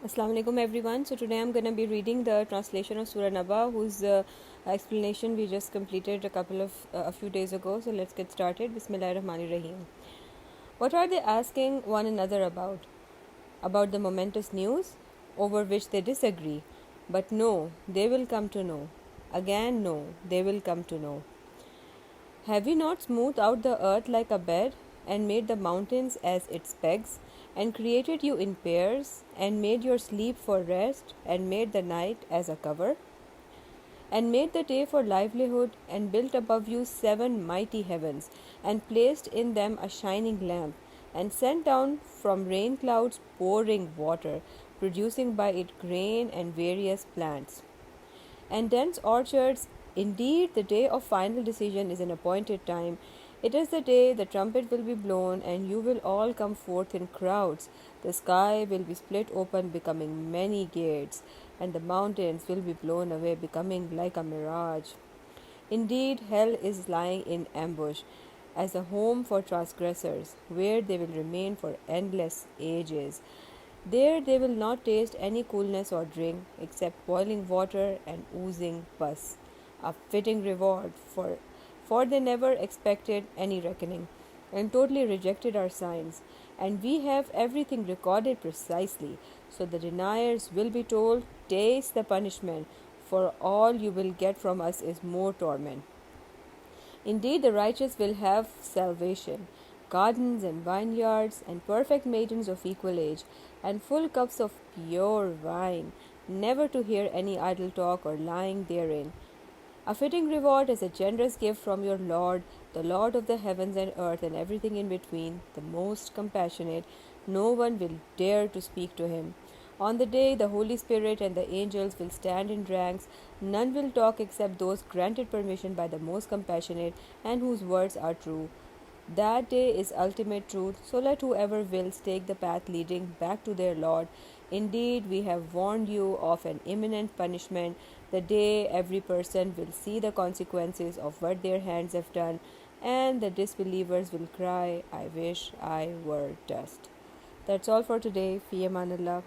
Assalamu alaikum everyone. So today I'm going to be reading the translation of Surah Naba, whose explanation we just completed a few days ago. So let's get started. Bismillahirrahmanirrahim. What are they asking one another about? About the momentous news over which they disagree. But no, they will come to know. Again, no, they will come to know. Have we not smoothed out the earth like a bed, and made the mountains as its pegs, and created you in pairs, and made your sleep for rest, and made the night as a cover? And made the day for livelihood, and built above you 7 mighty heavens, and placed in them a shining lamp, and sent down from rain clouds pouring water, producing by it grain and various plants and dense orchards. Indeed, the day of final decision is an appointed time. It is the day the trumpet will be blown, and you will all come forth in crowds. The sky will be split open, becoming many gates, and the mountains will be blown away, becoming like a mirage. Indeed, hell is lying in ambush as a home for transgressors, where they will remain for endless ages. There they will not taste any coolness or drink except boiling water and oozing pus, a fitting reward for they never expected any reckoning and totally rejected our signs. And we have everything recorded precisely, so the deniers will be told, taste the punishment, for all you will get from us is more torment. Indeed, the righteous will have salvation, gardens and vineyards, and perfect maidens of equal age, and full cups of pure wine, never to hear any idle talk or lying therein. A fitting reward is a generous gift from your Lord, the Lord of the heavens and earth and everything in between, the most compassionate. No one will dare to speak to him. On the day, the Holy Spirit and the angels will stand in ranks. None will talk except those granted permission by the most compassionate and whose words are true. That day is ultimate truth, so let whoever wills take the path leading back to their Lord. Indeed, we have warned you of an imminent punishment, the day every person will see the consequences of what their hands have done, and the disbelievers will cry, I wish I were dust. That's all for today. Fi amanillah.